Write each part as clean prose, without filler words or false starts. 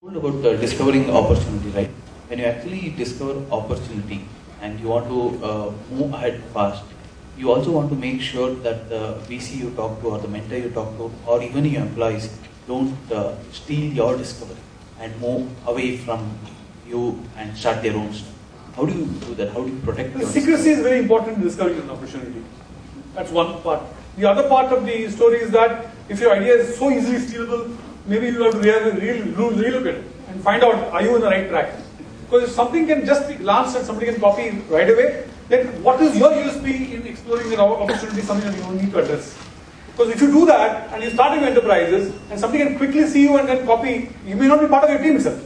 About discovering opportunity, right? When you actually discover opportunity and you want to move ahead fast, you also want to make sure that the VC you talk to or the mentor you talk to or even your employees don't steal your discovery and move away from you and start their own stuff. How do you do that? How do you protect yourself? Secrecy is very important in discovering an opportunity. That's one part. The other part of the story is that if your idea is so easily stealable, maybe you have to relook at it and find out, are you on the right track? Because if something can just be glanced and somebody can copy right away, then what is your USP in exploring an opportunity, something that you need to address? Because if you do that and you start your enterprises and somebody can quickly see you and then copy, you may not be part of your team itself.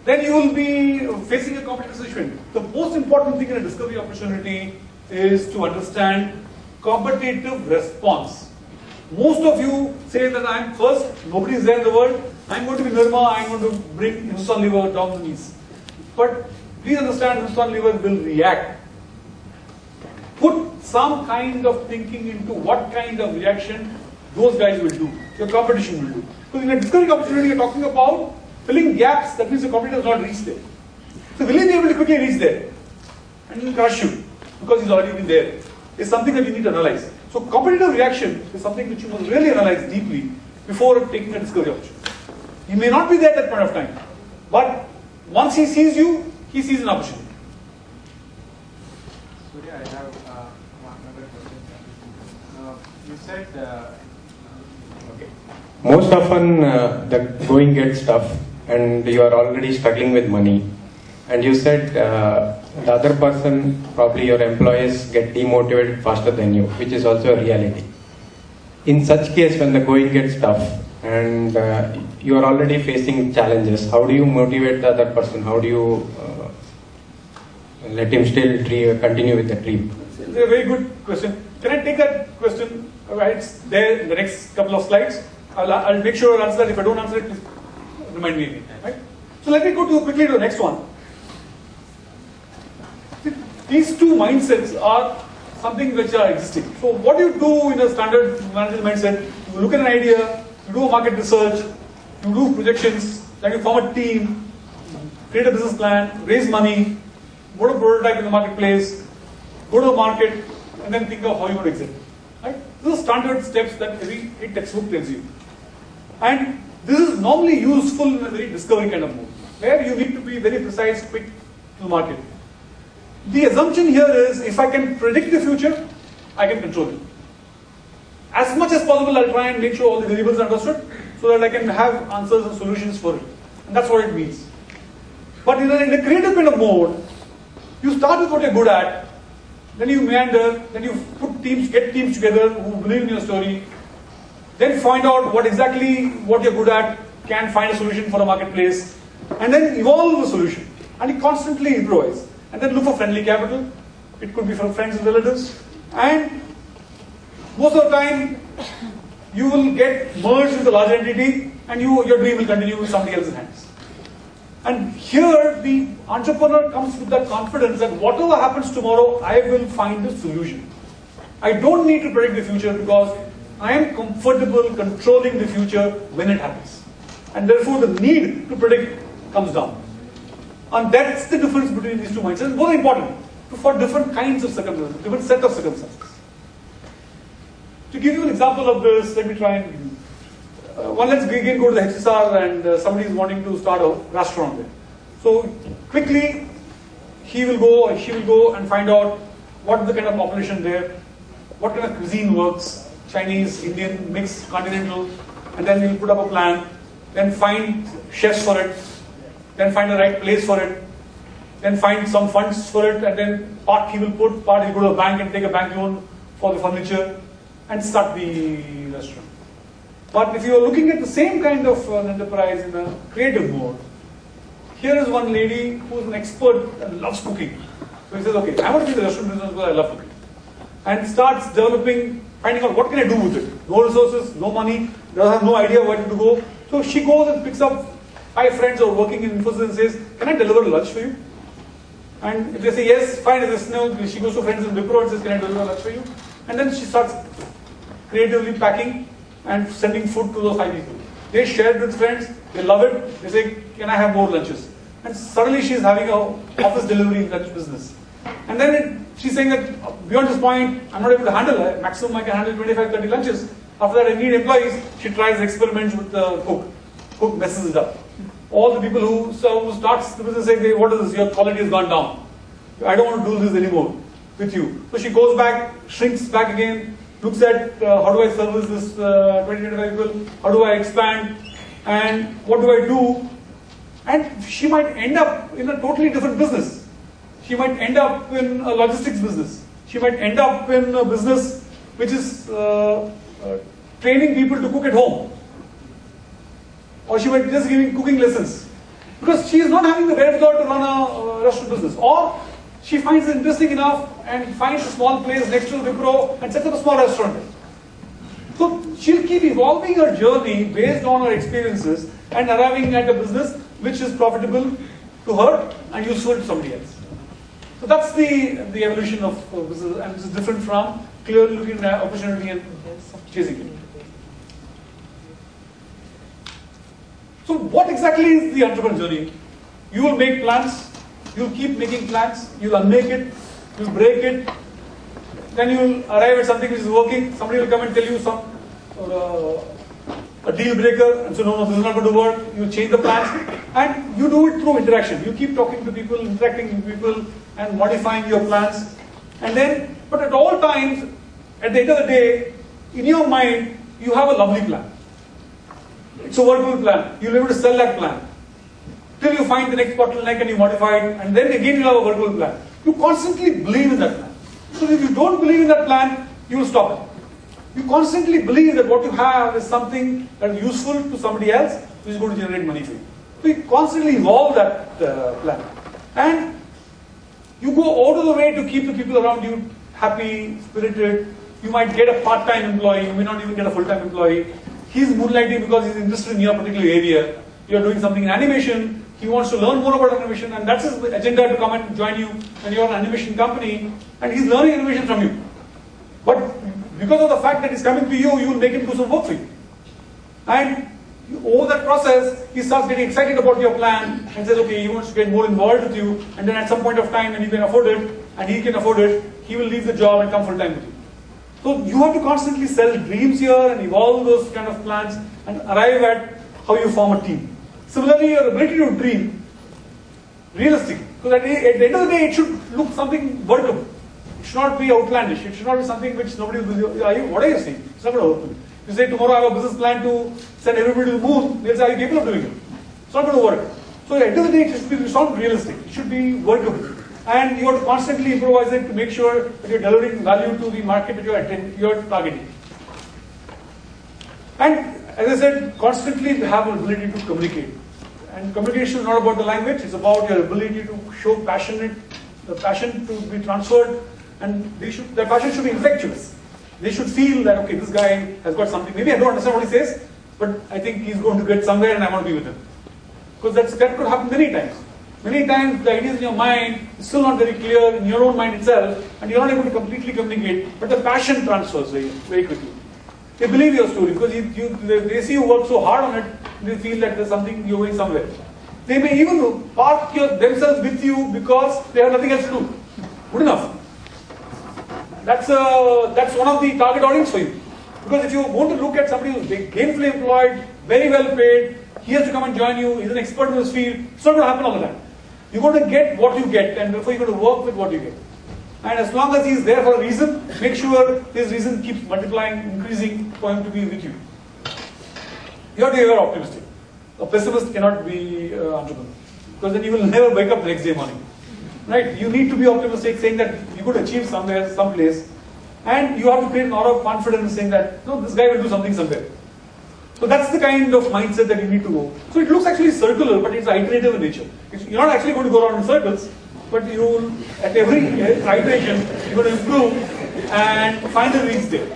Then you will be facing a competitive situation. The most important thing in a discovery opportunity is to understand competitive response. Most of you say that I'm first, nobody is there in the world, I'm going to be Nirma, I'm going to bring Hindustan Lever down the knees. But please understand, Hindustan Lever will react. Put some kind of thinking into what kind of reaction those guys will do, your competition will do. Because in a discovery opportunity, you're talking about filling gaps, that means the competitor has not reached there. So will he be able to quickly reach there? And he will crush you, because he's already been there. It's something that you need to analyze. So competitive reaction is something which you must really analyze deeply before taking a discovery opportunity. He may not be there at that point of time, but once he sees you, he sees an opportunity. Surya, I have another question. You said, okay. Most often the going gets tough and you are already struggling with money. And you said the other person, probably your employees, get demotivated faster than you, which is also a reality. In such case, when the going gets tough and you are already facing challenges, how do you motivate the other person? How do you let him still continue with the dream? It's a very good question. Can I take that question? It's there in the next couple of slides. I'll make sure I answer that. If I don't answer it, please remind me again. Right? So let me go quickly to the next one. These two mindsets are something which are existing. So what you do in a standard management mindset, you look at an idea, you do a market research, you do projections, then you form a team, create a business plan, raise money, go to prototype in the marketplace, go to the market, and then think of how you would exit. Right? These are standard steps that every textbook tells you. And this is normally useful in a very discovery kind of mode, where you need to be very precise, quick to the market. The assumption here is, if I can predict the future, I can control it. As much as possible, I'll try and make sure all the variables are understood, so that I can have answers and solutions for it. And that's what it means. But in a creative kind of mode, you start with what you're good at, then you meander, then you get teams together who believe in your story, then find out what you're good at, can find a solution for the marketplace, and then evolve the solution. And you constantly improvise. And then look for friendly capital. It could be from friends and relatives. And most of the time, you will get merged with a large entity, and your dream will continue with somebody else's hands. And here, the entrepreneur comes with that confidence that whatever happens tomorrow, I will find a solution. I don't need to predict the future because I am comfortable controlling the future when it happens. And therefore, the need to predict comes down. And that's the difference between these two mindsets. Both are important for different kinds of circumstances, different set of circumstances. To give you an example of this, let me try and let's again go to the HSR and somebody is wanting to start a restaurant there. So quickly, he will go or she will go and find out what is the kind of population there, what kind of cuisine works, Chinese, Indian, mixed, continental, and then he'll put up a plan, then find chefs for it, then find the right place for it, then find some funds for it, and then part he will put, part he'll go to a bank and take a bank loan for the furniture and start the restaurant. But if you are looking at the same kind of an enterprise in a creative mode, here is one lady who is an expert and loves cooking. So he says, okay, I want to be in the restaurant business because I love cooking. And starts developing, finding out what can I do with it. No resources, no money, doesn't have no idea where to go. So she goes and picks up 5 friends who are working in Infosys and says, can I deliver lunch for you? And if they say yes, fine. If they say no, she goes to friends in Wipro and says, can I deliver lunch for you? And then she starts creatively packing and sending food to those 5 people. They share it with friends, They love it. They say, can I have more lunches? And suddenly she's having a office delivery lunch business. And then she's saying that beyond this point, I'm not able to handle it. Maximum I can handle 25, 30 lunches. After that, I need employees. She tries experiments with the cook. Cook messes it up. All the people who starts the business say, what is this? Your quality has gone down. I don't want to do this anymore with you. So she goes back, shrinks back again, looks at how do I service this 20, 25 people? How do I expand? And what do I do? And she might end up in a totally different business. She might end up in a logistics business. She might end up in a business which is training people to cook at home. Or she might be just giving cooking lessons. Because she is not having the wherewithal to run a restaurant business. Or she finds it interesting enough and finds a small place next to the Wipro and sets up a small restaurant. So she'll keep evolving her journey based on her experiences and arriving at a business which is profitable to her and useful to somebody else. So that's the evolution of business, and it's different from clearly looking at opportunity and chasing it. So what exactly is the entrepreneurial journey? You will make plans, you'll keep making plans, you'll unmake it, you'll break it, then you'll arrive at something which is working, somebody will come and tell you a deal breaker, and so no, this is not going to work, you change the plans, and you do it through interaction. You keep talking to people, interacting with people, and modifying your plans. And then, but at all times, at the end of the day, in your mind, you have a lovely plan. It's a workable plan. You'll be able to sell that plan. Till you find the next bottleneck and you modify it, and then again you'll have a workable plan. You constantly believe in that plan. So if you don't believe in that plan, you will stop it. You constantly believe that what you have is something that is useful to somebody else, which is going to generate money for you. So you constantly evolve that plan. And you go out of the way to keep the people around you happy, spirited. You might get a part-time employee, you may not even get a full-time employee. He's moonlighting because he's interested in your particular area. You're doing something in animation, he wants to learn more about animation, and that's his agenda to come and join you when you're an animation company, and he's learning animation from you. But because of the fact that he's coming to you, you will make him do some work for you. And over that process, he starts getting excited about your plan and says, okay, he wants to get more involved with you, and then at some point of time when you can afford it, and he can afford it, he will leave the job and come full time with you. So you have to constantly sell dreams here and evolve those kind of plans and arrive at how you form a team. Similarly, your ability to dream, realistic, because at the end of the day, it should look something workable. It should not be outlandish. It should not be something which nobody will be, what are you saying? It's not going to work. You say tomorrow I have a business plan to send everybody to the moon, they'll say, are you capable of doing it? It's not going to work. So at the end of the day, it's not realistic. It should be workable. And you have to constantly improvise it to make sure that you're delivering value to the market that you're targeting. And as I said, constantly have an ability to communicate. And communication is not about the language, it's about your ability to show passion, the passion to be transferred, and that passion should be infectious. They should feel that, okay, this guy has got something. Maybe I don't understand what he says, but I think he's going to get somewhere and I want to be with him. Because that could happen many times. Many times the ideas in your mind is still not very clear in your own mind itself, and you're not able to completely communicate, but the passion transfers very, very quickly. They believe your story because they see you work so hard on it, they feel that there's something you're going somewhere. They may even park themselves with you because they have nothing else to do. Good enough. That's one of the target audience for you. Because if you want to look at somebody who's gainfully employed, very well paid, he has to come and join you, he's an expert in his field, it's not going to happen all the time. You're going to get what you get, and therefore you're going to work with what you get. And as long as he's there for a reason, make sure his reason keeps multiplying, increasing for him to be with you. You have to be very optimistic. A pessimist cannot be entrepreneur, because then you will never wake up the next day morning. Right? You need to be optimistic, saying that you could achieve somewhere, someplace, and you have to create an aura of confidence, saying that no, this guy will do something somewhere. So that's the kind of mindset that you need to go. So it looks actually circular, but it's iterative in nature. You're not actually going to go around in circles, but you will, at every iteration, you're going to improve and finally reach there.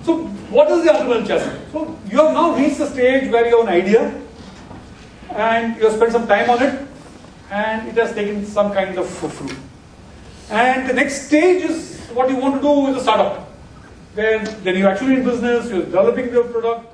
So what is the entrepreneurial challenge? So you have now reached the stage where you have an idea, and you have spent some time on it, and it has taken some kind of fruit. And the next stage is what you want to do is a startup. Then you're actually in business, you're developing your product,